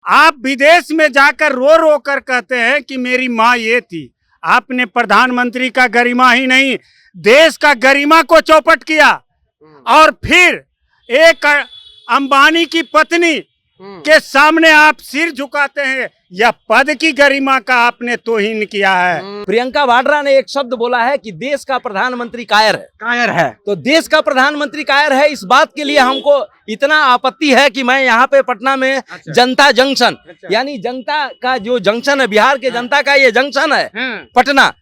आप विदेश में जाकर रो रो कर कहते हैं कि मेरी माँ ये थी। आपने प्रधानमंत्री का गरिमा ही नहीं, देश का गरिमा को चौपट किया। और फिर एक अंबानी की पत्नी के सामने आप सिर झुकाते हैं। यह पद की गरिमा का आपने तौहीन किया है। प्रियंका वाड्रा ने एक शब्द बोला है कि देश का प्रधानमंत्री कायर है। तो देश का प्रधानमंत्री कायर है, इस बात के लिए हमको इतना आपत्ति है कि मैं यहाँ पे पटना में जनता जंक्शन यानी जनता का जो जंक्शन है, बिहार के जनता का ये जंक्शन है पटना,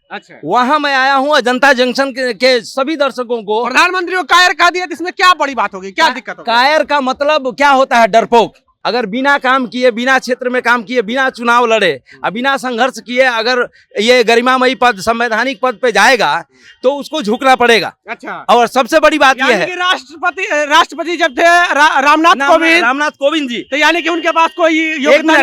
वहाँ मैं आया हूँ। जनता जंक्शन के सभी दर्शकों को प्रधानमंत्री को कायर कहा दिया, इसमें क्या बड़ी बात होगी, क्या दिक्कत होगी? कायर का मतलब क्या होता है? डरपोक। अगर बिना काम किए, बिना क्षेत्र में काम किए, बिना चुनाव लड़े, बिना संघर्ष किए अगर ये गरिमामयी पद, संवैधानिक पद पे जाएगा तो उसको झुकना पड़ेगा। अच्छा। और सबसे बड़ी बात यह है कि राष्ट्रपति जब थे रामनाथ कोविंद जी, तो यानी कि उनके पास कोई योग्यता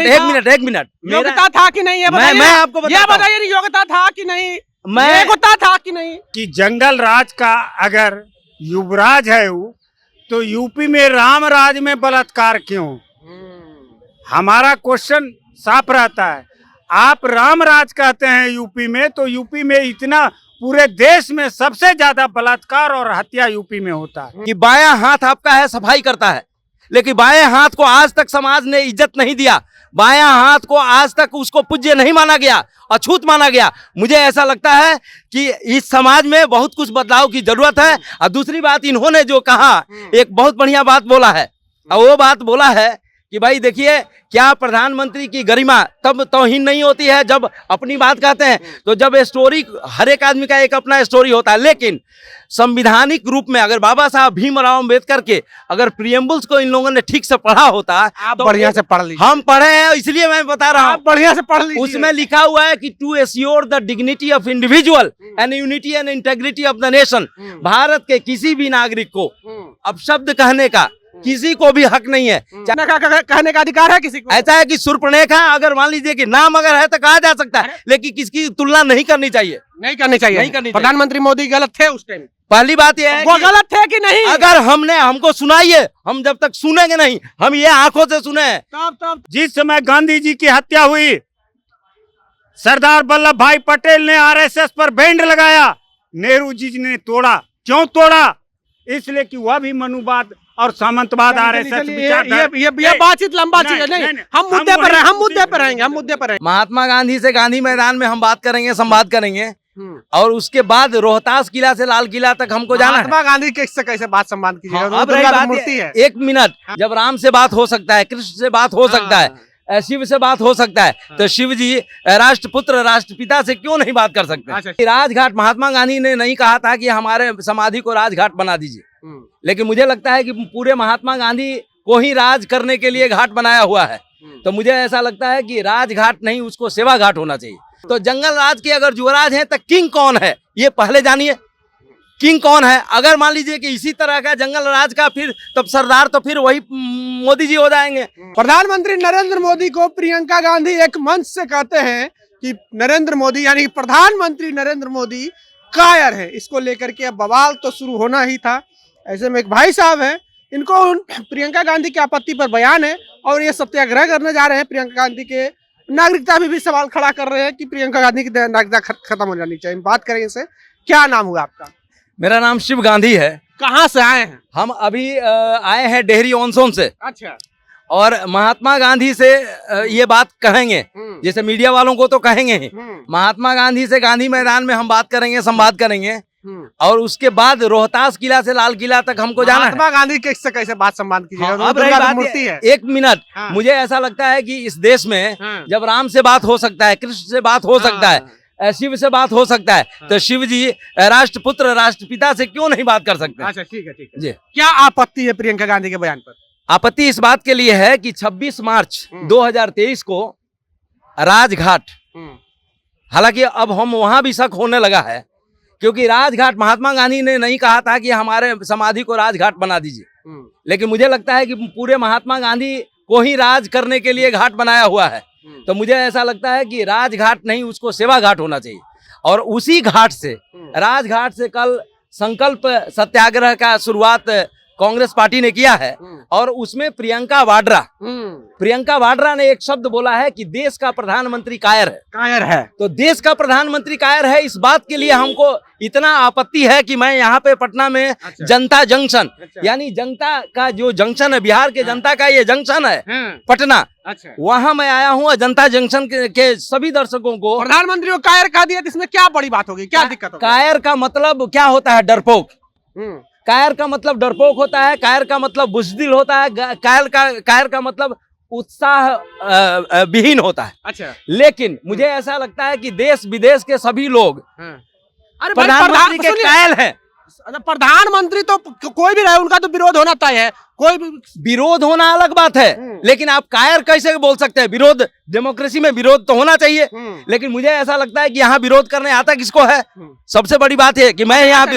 एक मिनट योग्यता था कि नहीं, मैं आपको बताइए, योग्यता था कि नहीं, योग्यता था कि नहीं? कि जंगल राज का अगर युवराज है वो, तो यूपी में राम राज में बलात्कार क्यों? हमारा क्वेश्चन साफ रहता है। आप राम राज कहते हैं यूपी में, तो यूपी में इतना पूरे देश में सबसे ज्यादा बलात्कार और हत्या यूपी में होता है। कि बायां हाथ आपका है, सफाई करता है, लेकिन बाएं हाथ को आज तक समाज ने इज्जत नहीं दिया। बायां हाथ को आज तक उसको पूज्य नहीं माना गया, अछूत माना गया। मुझे ऐसा लगता है कि इस समाज में बहुत कुछ बदलाव की जरूरत है। और दूसरी बात, इन्होंने जो कहा, एक बहुत बढ़िया बात बोला है, और वो बात बोला है कि भाई देखिए, क्या प्रधानमंत्री की गरिमा तब तौहीन नहीं होती है जब अपनी बात कहते हैं। तो जब स्टोरी, हर एक आदमी का एक अपना स्टोरी होता है, लेकिन संविधानिक रूप में अगर बाबा साहब भीमराव अम्बेडकर के अगर प्रियम्बल्स को इन लोगों ने ठीक से पढ़ा होता, आप तो बढ़िया से पढ़ लीजिए। हम पढ़े हैं, इसलिए मैं बता रहा हूँ, बढ़िया से पढ़ लीजिए। उसमें लिखा हुआ है कि to assure the dignity of individual and unity and integrity of the nation. Bharat के किसी भी नागरिक को अपशब्द कहने का किसी को भी हक नहीं है। कहने का अधिकार है किसी को। ऐसा है कि शूर्पणखा अगर मान लीजिए कि नाम अगर है तो कहा जा सकता है, लेकिन किसकी तुलना नहीं करनी चाहिए, नहीं करनी चाहिए। प्रधानमंत्री मोदी गलत थे उस टाइम। पहली बात यह है वो गलत थे कि नहीं? अगर हमको सुनाइए, हम जब तक सुनेंगे नहीं, हम ये आंखों से सुने। तब जिस समय गांधी जी की हत्या हुई, सरदार वल्लभ भाई पटेल ने आरएसएस पर बैंड लगाया, नेहरू जी ने तोड़ा। क्यों तोड़ा? इसलिए कि वह भी मनुवाद और सामंतवाद आरएसएस ये बातचीत लंबा चीज है। नहीं, हम मुद्दे पर रहेंगे। महात्मा गांधी से गांधी मैदान में हम बात करेंगे, संवाद करेंगे, और उसके बाद रोहतास किला से लाल किला तक हमको जाना है। महात्मा गांधी से कैसे बात संवाद कीजिएगा? अब रही बात है, एक मिनट, जब राम से बात हो सकता है, कृष्ण से बात हो सकता है, शिव से बात हो सकता है, तो शिव जी राष्ट्रपुत्र राष्ट्रपिता से क्यों नहीं बात कर सकते? राजघाट महात्मा गांधी ने नहीं कहा था कि हमारे समाधि को राजघाट बना दीजिए, लेकिन मुझे लगता है कि पूरे महात्मा गांधी को ही राज करने के लिए घाट बनाया हुआ है। तो मुझे ऐसा लगता है कि राजघाट नहीं, उसको सेवा घाट होना चाहिए। तो जंगल राज के अगर युवराज हैं तो किंग कौन है ये पहले जानिए। किंग कौन है? अगर मान लीजिए कि इसी तरह का जंगल राज का फिर तब सरदार तो फिर वही मोदी जी हो जाएंगे। प्रधानमंत्री नरेंद्र मोदी को प्रियंका गांधी एक मंच से कहते हैं कि नरेंद्र मोदी यानी प्रधानमंत्री नरेंद्र मोदी कायर है। इसको लेकर के अब बवाल तो शुरू होना ही था। ऐसे में एक भाई साहब हैं, इनको प्रियंका गांधी की आपत्ति पर बयान है और ये सत्याग्रह करने जा रहे हैं। प्रियंका गांधी के नागरिकता भी सवाल खड़ा कर रहे हैं कि प्रियंका गांधी की नागरिकता खत्म हो जानी चाहिए। बात करेंगे इनसे। क्या नाम हुआ आपका? मेरा नाम शिव गांधी है। कहाँ से आए हैं? हम अभी आए हैं डेहरी ऑनसोन से। अच्छा। और महात्मा गांधी से ये बात कहेंगे, जैसे मीडिया वालों को तो कहेंगे ही, महात्मा गांधी से गांधी मैदान में हम बात करेंगे, संवाद करेंगे, और उसके बाद रोहतास किला से लाल किला तक हमको जाना है। महात्मा गांधी से कैसे बात संवाद कीजिएगा? अब रही बात है, एक मिनट, मुझे ऐसा लगता है कि इस देश में जब राम से बात हो सकता है, कृष्ण से बात हो सकता है, शिव से बात हो सकता है, तो शिव जी राष्ट्रपुत्र राष्ट्रपिता से क्यों नहीं बात कर सकते? अच्छा, ठीक है जी। क्या आपत्ति है प्रियंका गांधी के बयान पर? आपत्ति इस बात के लिए है कि 26 मार्च 2023 को राजघाट, हालांकि अब हम वहां भी शक होने लगा है, क्योंकि राजघाट महात्मा गांधी ने नहीं कहा था कि हमारे समाधि को राजघाट बना दीजिए, लेकिन मुझे लगता है कि पूरे महात्मा गांधी को ही राज करने के लिए घाट बनाया हुआ है। तो मुझे ऐसा लगता है कि राजघाट नहीं, उसको सेवा घाट होना चाहिए। और उसी घाट से, राजघाट से कल संकल्प सत्याग्रह का शुरुआत कांग्रेस पार्टी ने किया है। और उसमें प्रियंका वाड्रा ने एक शब्द बोला है कि देश का प्रधानमंत्री कायर है। तो देश का प्रधानमंत्री कायर है, इस बात के लिए हमको इतना आपत्ति है कि मैं यहाँ पे पटना में जनता जंक्शन, यानी जनता का जो जंक्शन है, बिहार के जनता का ये जंक्शन है पटना, वहाँ मैं आया हूँ। जनता जंक्शन के सभी दर्शकों को प्रधानमंत्री को कायर कहा दिया, इसमें क्या बड़ी बात होगी, क्या दिक्कत होगी? कायर का मतलब क्या होता है? डरपोक। कायर का मतलब डरपोक होता है, कायर का मतलब बुज़दिल होता है, कायर का मतलब उत्साह विहीन होता है। अच्छा, लेकिन मुझे ऐसा लगता है कि देश विदेश के सभी लोग प्रधानमंत्री के कायल हैं। प्रधानमंत्री तो कोई भी रहे, उनका तो विरोध होना तय है। कोई भी विरोध होना अलग बात है, लेकिन आप कायर कैसे बोल सकते हैं? विरोध, डेमोक्रेसी में विरोध तो होना चाहिए। लेकिन मुझे ऐसा लगता है कि यहाँ विरोध करने आता किसको है? सबसे बड़ी बात है कि मैं यहाँ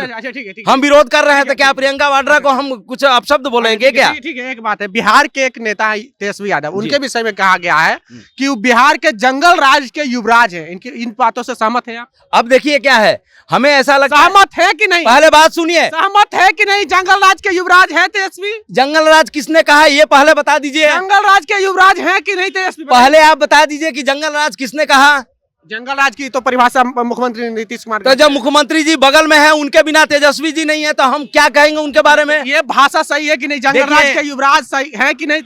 हम विरोध कर रहे हैं, तो क्या प्रियंका वाड्रा को हम कुछ अपशब्द बोलेंगे क्या? ठीक है, एक बात है, बिहार के एक नेता तेजस्वी यादव, उनके विषय में कहा गया है कि वो बिहार के जंगल राज के युवराज हैं। इनकी इन बातों से सहमत है आप? अब देखिए क्या है, हमें ऐसा लगता है, सहमत है कि नहीं? पहले बात सुनिए, सहमत है कि नहीं? जंगल राज के युवराज है तेजस्वी? जंगल राज किसने कहा है ये पहले बता दीजिए। जंगल राज के युवराज हैं कि नहीं तेजस्वी? पहले आप बता दीजिए कि जंगल राज किसने कहा। जंगल राज की तो परिभाषा मुख्यमंत्री नीतीश कुमार। तो जब मुख्यमंत्री जी बगल में है, उनके बिना तेजस्वी जी नहीं है, तो हम क्या कहेंगे उनके बारे में? ये भाषा सही है कि नहीं? जंगल राज के युवराज सही है कि नहीं?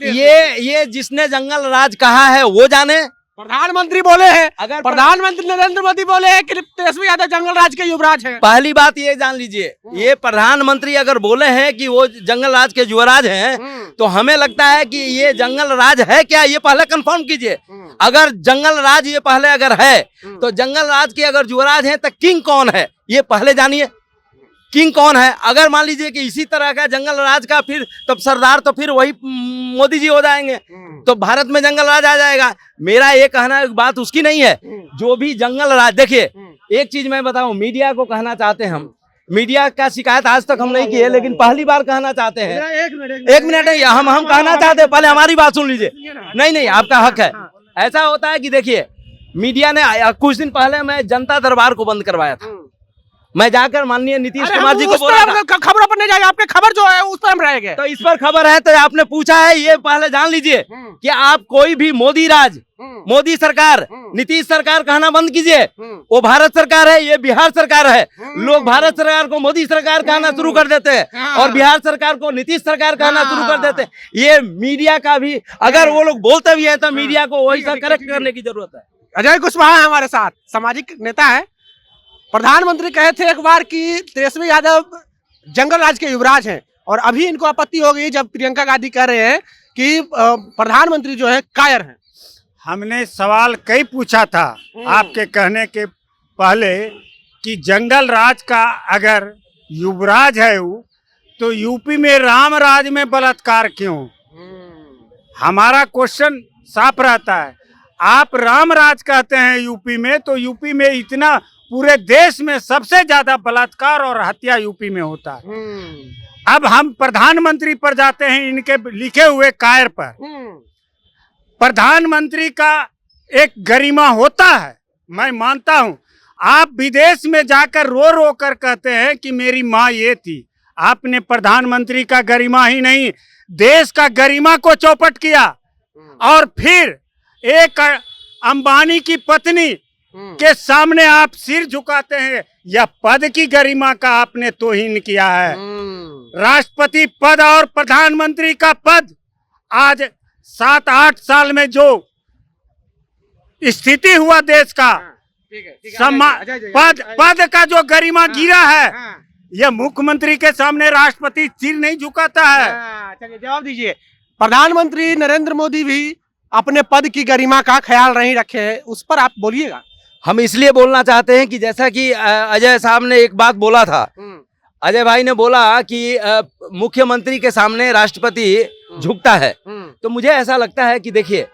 ये जिसने जंगल राज कहा है वो जाने। प्रधानमंत्री बोले हैं, अगर प्रधानमंत्री नरेंद्र मोदी बोले हैं कि तेजस्वी यादव जंगल राज के युवराज हैं। पहली बात ये जान लीजिए, ये प्रधानमंत्री अगर बोले हैं कि वो जंगल राज के युवराज हैं, तो हमें लगता है कि ये जंगल राज है क्या, ये पहले कंफर्म कीजिए। अगर जंगल राज ये पहले अगर है, तो जंगल राज के अगर युवराज हैं तो किंग कौन है ये पहले जानिए। किंग कौन है? अगर मान लीजिए कि इसी तरह का जंगल राज का फिर तब सरदार तो फिर वही मोदी जी हो जाएंगे, तो भारत में जंगल राज आ जाएगा। मेरा ये कहना बात उसकी नहीं है। जो भी जंगल राज, देखिए एक चीज मैं बताऊं, मीडिया को कहना चाहते हैं हम, मीडिया का शिकायत आज तक हम नहीं की है, लेकिन पहली बार कहना चाहते हैं। एक मिनट नहीं, हम कहना चाहते हैं, पहले हमारी बात सुन लीजिए। नहीं, आपका हक है। ऐसा होता है कि देखिए, मीडिया ने कुछ दिन पहले मैं जनता दरबार को बंद करवाया था। मैं जाकर माननीय नीतीश कुमार जी को बोला, खबरों पर नहीं जाएगा, आपके खबर जो है उस पर हम रहेंगे। तो इस पर खबर है, तो आपने पूछा है, ये पहले जान लीजिए कि आप कोई भी मोदी राज, मोदी सरकार, नीतीश सरकार कहना बंद कीजिए। वो भारत सरकार है, ये बिहार सरकार है। लोग भारत सरकार को मोदी सरकार कहना शुरू कर देते हैं और बिहार सरकार को नीतीश सरकार कहना शुरू कर देते हैं। ये मीडिया का भी, अगर वो लोग बोलते भी है तो मीडिया को वही सा करेक्ट करने की जरूरत है। अजय कुशवाहा हमारे साथ, सामाजिक नेता है। प्रधानमंत्री कहे थे एक बार कि तेजस्वी यादव जंगल राज के युवराज हैं, और अभी इनको आपत्ति हो गई जब प्रियंका गांधी कह रहे हैं कि प्रधानमंत्री जो है कायर हैं। हमने सवाल कई पूछा था आपके कहने के पहले कि जंगल राज का अगर युवराज है वो, तो यूपी में राम राज में बलात्कार क्यों? हमारा क्वेश्चन साफ रहता है। आप राम राज कहते हैं यूपी में, तो यूपी में इतना, पूरे देश में सबसे ज्यादा बलात्कार और हत्या यूपी में होता है। अब हम प्रधानमंत्री पर जाते हैं, इनके लिखे हुए कायर पर। प्रधानमंत्री का एक गरिमा होता है, मैं मानता हूं। आप विदेश में जाकर रो रो कर कहते हैं कि मेरी माँ ये थी। आपने प्रधानमंत्री का गरिमा ही नहीं, देश का गरिमा को चौपट किया। और फिर एक अंबानी की पत्नी के सामने आप सिर झुकाते हैं। यह पद की गरिमा का आपने तौहीन किया है। राष्ट्रपति पद और प्रधानमंत्री का पद आज 7-8 साल में जो स्थिति हुआ देश का, पद का जो गरिमा गिरा है, यह मुख्यमंत्री के सामने राष्ट्रपति सिर नहीं झुकाता है। चलिए जवाब दीजिए। प्रधानमंत्री नरेंद्र मोदी भी अपने पद की गरिमा का ख्याल नहीं रखे हैं, उस पर आप बोलिएगा। हम इसलिए बोलना चाहते हैं कि जैसा कि अजय साहब ने एक बात बोला था, अजय भाई ने बोला कि मुख्यमंत्री के सामने राष्ट्रपति झुकता है, तो मुझे ऐसा लगता है कि देखिए,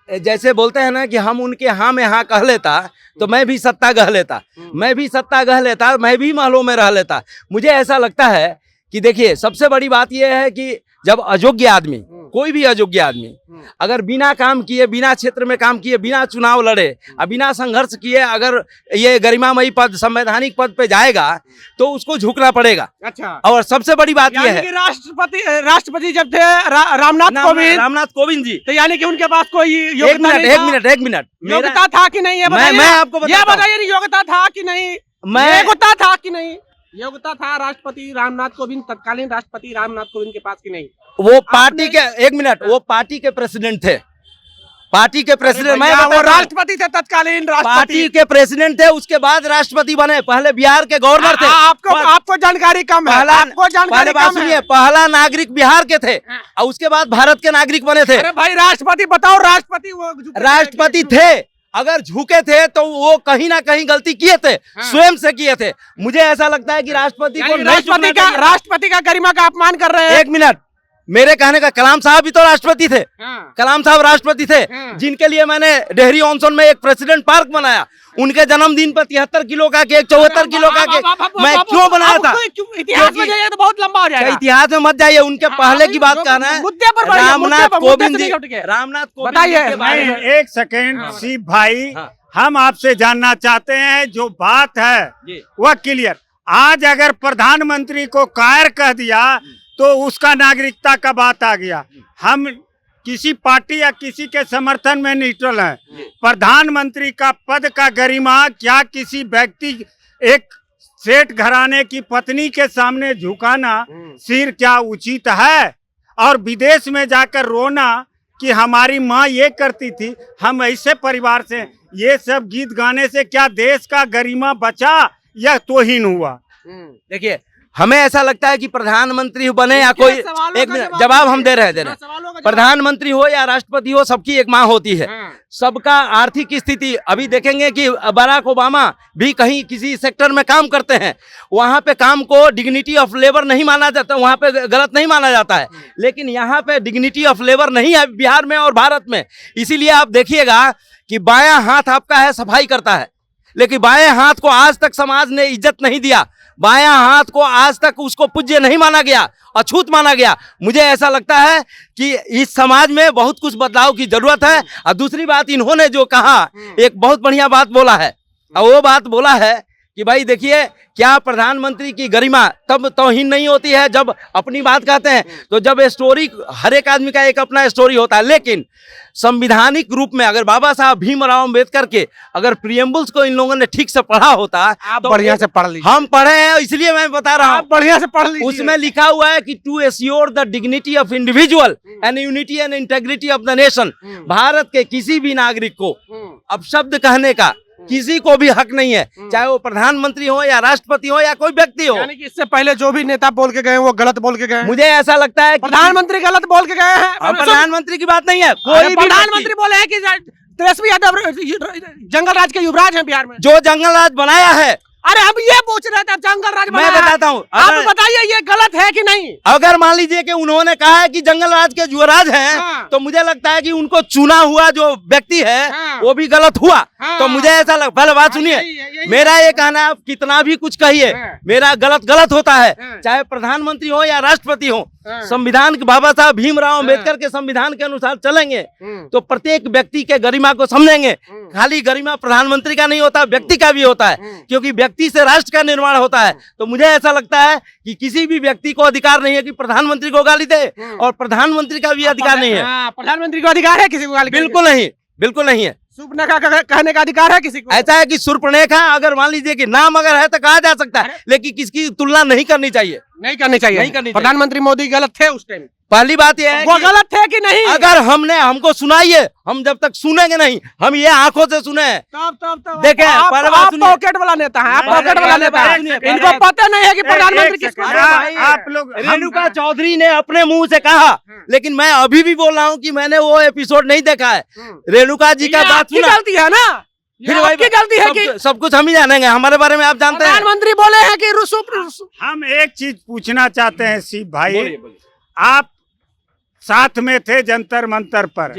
जैसे बोलते हैं ना कि हम उनके हाँ में हाँ कह लेता तो मैं भी सत्ता गह लेता, मैं भी सत्ता गह लेता, मैं भी महलों में रह लेता। मुझे ऐसा लगता है कि देखिए, सबसे बड़ी बात यह है कि जब अयोग्य आदमी, कोई भी अयोग्य आदमी अगर बिना काम किए, बिना क्षेत्र में काम किए, बिना चुनाव लड़े और बिना संघर्ष किए अगर ये गरिमामयी पद, संवैधानिक पद पे जाएगा तो उसको झुकना पड़ेगा। अच्छा, और सबसे बड़ी बात यह यानी है, कि राष्ट्रपति जब थे रामनाथ कोविंद जी, तो यानी कि उनके पास कोई एक योग्यता मिनट, नहीं एक था? मिनट, एक मिनट, योग्यता था कि नहीं, ये बताइए। मैं आपको ये बताता हूं। बताइए, योग्यता था कि नहीं? मैं- योग्यता था कि नहीं? योग्यता था राष्ट्रपति रामनाथ कोविंद, तत्कालीन राष्ट्रपति रामनाथ कोविंद के पास कि नहीं? वो पार्टी के, एक मिनट, वो पार्टी के प्रेसिडेंट थे, पार्टी के प्रेसिडेंट, मैं भैया, वो बताता हूं। राष्ट्रपति थे, तत्कालीन पार्टी राष्ट्रपति। के प्रेसिडेंट थे, उसके बाद राष्ट्रपति बने, पहले बिहार के गवर्नर थे। आपको जानकारी कम है, आपको जानकारी पहले बात कम सुनिए, है। पहला नागरिक बिहार के थे और उसके बाद भारत के नागरिक बने थे। अरे भाई, राष्ट्रपति बताओ, राष्ट्रपति वो राष्ट्रपति थे, अगर झुके थे तो वो कहीं ना कहीं गलती किए थे, स्वयं से किए थे। मुझे ऐसा लगता है कि राष्ट्रपति को नहीं झुकना चाहिए। राष्ट्रपति का गरिमा का अपमान कर रहे हैं। एक मिनट, मेरे कहने का, कलाम साहब भी तो राष्ट्रपति थे। हाँ। कलाम साहब राष्ट्रपति थे, हाँ। जिनके लिए मैंने डेहरी ऑनसन में एक प्रेसिडेंट पार्क बनाया। उनके जन्मदिन पर 73 किलो का केक, 74 किलो का केक मैं क्यों बनाया था? इतिहास में जाइए तो बहुत लंबा हो जाएगा। इतिहास में मत जाइए, उनके पहले की बात कहना है। मुद्दे पर बढ़िए, रामनाथ मुद्दे कोविंद से जी, नहीं उठ के। रामनाथ कोविंद बताइए। जी के बारे में। नहीं, एक सेकेंड शिव भाई, हाँ। हम आपसे जानना चाहते हैं, जो बात है जी। वह क्लियर। आज अगर प्रधानमंत्री को कायर कह दिया तो उसका नागरिकता का बात आ गया। हम किसी पार्टी या किसी के समर्थन में न्यूट्रल हैं। प्रधानमंत्री का पद का गरिमा क्या किसी व्यक्ति, एक सेठ घराने की पत्नी के सामने झुकाना सिर क्या उचित है? और विदेश में जाकर रोना कि हमारी माँ ये करती थी, हम ऐसे परिवार से, ये सब गीत गाने से क्या देश का गरिमा बचा या तोहीन हुआ? देखिए, हमें ऐसा लगता है कि प्रधानमंत्री बने या कोई, एक मिनट, जवाब हम दे रहे हैं। प्रधानमंत्री हो या राष्ट्रपति हो, सबकी एक माँ होती है। सबका आर्थिक स्थिति, अभी देखेंगे कि बराक ओबामा भी कहीं किसी सेक्टर में काम करते हैं, वहाँ पे काम को डिग्निटी ऑफ लेबर नहीं माना जाता, वहाँ पे गलत नहीं माना जाता है। लेकिन यहाँ पे डिग्निटी ऑफ लेबर नहीं है बिहार में और भारत में। इसीलिए आप देखिएगा कि बायां हाथ आपका है, सफाई करता है, लेकिन बाएं हाथ को आज तक समाज ने इज्जत नहीं दिया। बायां हाथ को आज तक उसको पूज्य नहीं माना गया, अछूत माना गया। मुझे ऐसा लगता है कि इस समाज में बहुत कुछ बदलाव की जरूरत है। और दूसरी बात, इन्होंने जो कहा, एक बहुत बढ़िया बात बोला है, और वो बात बोला है कि भाई देखिए, क्या प्रधानमंत्री की गरिमा तब तौहीन नहीं होती है जब अपनी बात कहते हैं। तो जब स्टोरी, हर एक आदमी का एक अपना स्टोरी होता है, लेकिन संविधानिक रूप में अगर बाबा साहब भीमराव अम्बेडकर के अगर प्रियम्बल्स को इन लोगों ने ठीक से पढ़ा होता, आप बढ़िया से पढ़ लीजिए। हम पढ़े हैं इसलिए मैं बता रहा हूँ, बढ़िया से पढ़ लीजिए। उसमें लिखा हुआ है कि to assure the dignity of individual and unity and integrity of the nation. Bharat के किसी भी नागरिक को अब शब्द कहने का किसी को भी हक नहीं है, चाहे वो प्रधानमंत्री हो या राष्ट्रपति हो या कोई व्यक्ति हो। यानी कि इससे पहले जो भी नेता बोल के गए वो गलत बोल के गए हैं। मुझे ऐसा लगता है कि प्रधानमंत्री गलत बोल के गए हैं। अब प्रधानमंत्री की बात नहीं है, कोई अरे भी प्रधानमंत्री बोले हैं कि तेजस्वी यादव जंगल राज के युवराज हैं बिहार में। जो जंगल राज बनाया है, अरे हम ये पूछ रहे थे, जंगल राज मैं बनाया है। बताता हूँ। आप अगर- बताइए ये गलत है कि नहीं? अगर मान लीजिए कि उन्होंने कहा है कि जंगल राज के युवराज हैं, हाँ। तो मुझे लगता है कि उनको चुना हुआ जो व्यक्ति है हाँ। वो भी गलत हुआ। हाँ। तो मुझे ऐसा लग, पहले बात हाँ, सुनिए, यही- मेरा ये कहना है, आप कितना भी कुछ कहिए, हाँ। मेरा गलत गलत होता है, हाँ। चाहे प्रधानमंत्री हो या राष्ट्रपति हो। हाँ। संविधान के, बाबा साहब भीमराव अम्बेडकर के संविधान के अनुसार चलेंगे तो प्रत्येक व्यक्ति के गरिमा को समझेंगे। खाली गरिमा प्रधानमंत्री का नहीं होता, व्यक्ति का भी होता है, क्योंकि व्यक्ति से राष्ट्र का निर्माण होता है। तो मुझे ऐसा लगता है कि किसी भी व्यक्ति को अधिकार नहीं है कि प्रधानमंत्री को गाली दे, और प्रधानमंत्री का भी अधिकार नहीं है। हाँ, प्रधानमंत्री को अधिकार है किसी को गाली देने बिल्कुल नहीं, बिल्कुल नहीं है। का? सुपनेखा का कहने का अधिकार है किसी को? ऐसा है कि शूर्पणखा अगर मान लीजिए कि नाम अगर है तो कहा जा सकता है, लेकिन किसकी तुलना नहीं करनी चाहिए। नहीं करनी चाहिए। नहीं करनी चाहिए। प्रधानमंत्री मोदी गलत थे उस टाइम। पहली बात यह है वो कि गलत थे कि नहीं? अगर हमको सुनाइए, हम जब तक सुनेंगे नहीं, हम ये आंखों से सुने हैं। तब देखें, पहले बात आप सुनिए। पॉकेट वाला नेता है, आप पहले- पॉकेट वाला पहले नेता बात है। सुनिए, इनको पहले- पता नहीं है कि प्रधानमंत्री एक किसको सेकंड, आप लोग, रेणुका चौधरी ने अपने मुंह से कहा, लेकिन मैं अभी भी बोल रहा हूँ कि मैंने वो एपिसोड नहीं देखा है। रेणुका जी का ये बात आपकी सुना, गलती है ना? फिर ये वही आपकी गलती है कि सब कुछ हम ही जानेंगे, हमारे बारे में आप जानते हैं। प्रधानमंत्री बोले हैं कि हम एक चीज पूछना चाहते हैं शिव भाई, आप साथ में थे जंतर मंतर पर।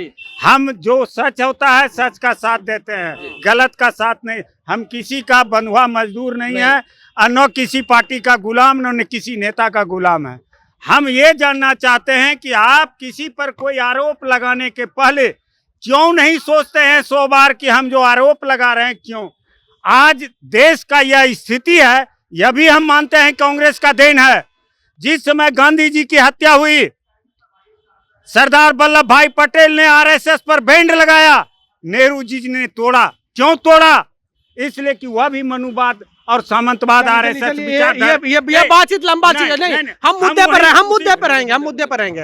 हम जो सच होता है सच का साथ देते हैं, गलत का साथ नहीं। हम किसी का बंधुआ मजदूर नहीं है, और न किसी पार्टी का गुलाम, न किसी नेता का गुलाम है। हम ये जानना चाहते हैं कि आप किसी पर कोई आरोप लगाने के पहले क्यों नहीं सोचते हैं 100 बार कि हम जो आरोप लगा रहे हैं क्यों? आज देश का यह स्थिति है, यह भी हम मानते हैं कांग्रेस का देन है। जिस समय गांधी जी की हत्या हुई, सरदार वल्लभ भाई पटेल ने आरएसएस पर बैंड लगाया, नेहरू जी ने तोड़ा। क्यों तोड़ा? इसलिए कि वह भी मनुवाद और सामंतवाद आरएसएस विचारधारा। ये बातचीत लंबा चीज है। नहीं, हम मुद्दे पर रहेंगे।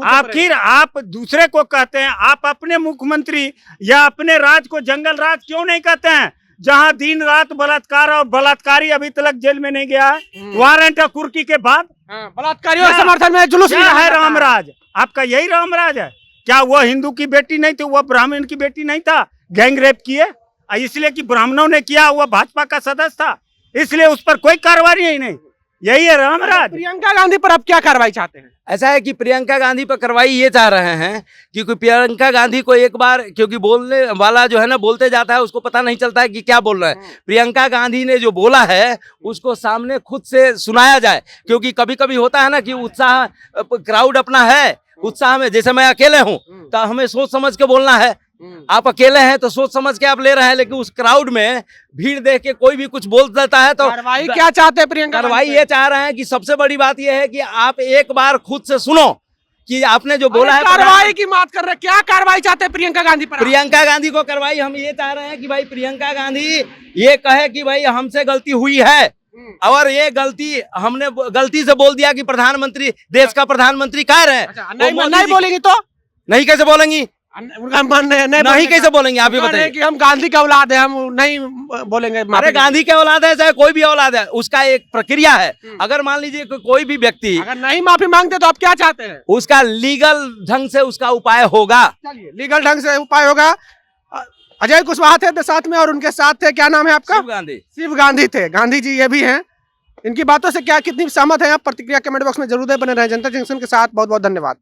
आखिर आप दूसरे को कहते हैं, आप अपने मुख्यमंत्री या अपने राज्य को जंगल राज क्यों नहीं कहते हैं, जहां दिन रात बलात्कार और बलात्कारी अभी तक जेल में नहीं गया है, वारंट और कुर्की के बाद बलात्कारियों के समर्थन में जुलूस क्या है रामराज? आपका यही रामराज है क्या? वह हिंदू की बेटी नहीं थी, वह ब्राह्मण की बेटी नहीं था, गैंग रेप किए इसलिए कि ब्राह्मणों ने किया, वह भाजपा का सदस्य था, इसलिए उस पर कोई कार्रवाई ही नहीं। यही है रामराज। प्रियंका गांधी पर अब क्या कार्रवाई चाहते हैं? ऐसा है कि प्रियंका गांधी पर कार्रवाई ये चाह रहे हैं क्योंकि प्रियंका गांधी को एक बार, क्योंकि बोलने वाला जो है ना बोलते जाता है, उसको पता नहीं चलता है कि क्या बोल रहे हैं। प्रियंका गांधी ने जो बोला है उसको सामने खुद से सुनाया जाए, क्योंकि कभी कभी होता है ना कि उत्साह, क्राउड अपना है, उत्साह में, जैसे मैं अकेले हूँ तो हमें सोच समझ के बोलना है। आप अकेले हैं तो सोच समझ के आप ले रहे हैं, लेकिन उस क्राउड में भीड़ देख के कोई भी कुछ बोल देता है तो कार्रवाई क्या चाहते हैं प्रियंका? कार्रवाई ये चाह रहे हैं कि सबसे बड़ी बात ये है कि आप एक बार खुद से सुनो कि आपने जो बोला है। कार्रवाई की बात कर रहे हैं, क्या कार्रवाई चाहते हैं प्रियंका गांधी पर? प्रियंका गांधी को कार्रवाई हम ये चाह रहे हैं कि भाई प्रियंका गांधी ये कहे कि भाई हमसे गलती हुई है और ये गलती हमने गलती से बोल दिया कि प्रधानमंत्री, देश का प्रधानमंत्री कह रहे हैं। नहीं बोलेंगी तो नहीं कैसे बोलेंगी? नहीं कैसे बोलेंगे? आप ही बताइए कि हम गांधी का औलाद है, हम नहीं बोलेंगे। अरे गांधी के औलाद है चाहे कोई भी औलाद है, उसका एक प्रक्रिया है। अगर मान लीजिए कोई भी व्यक्ति अगर नहीं माफी मांगते तो आप क्या चाहते हैं? उसका लीगल ढंग से उसका उपाय होगा। चलिए, लीगल ढंग से उपाय होगा। अजय कुशवाहा थे साथ में और उनके साथ थे, क्या नाम है आपका? शिव गांधी थे। गांधी जी ये भी हैं। इनकी बातों से क्या कितनी सहमत है आप? प्रतिक्रिया कमेंट बॉक्स में जरूर दें। बने रहे जनता जंक्शन के साथ। बहुत बहुत धन्यवाद।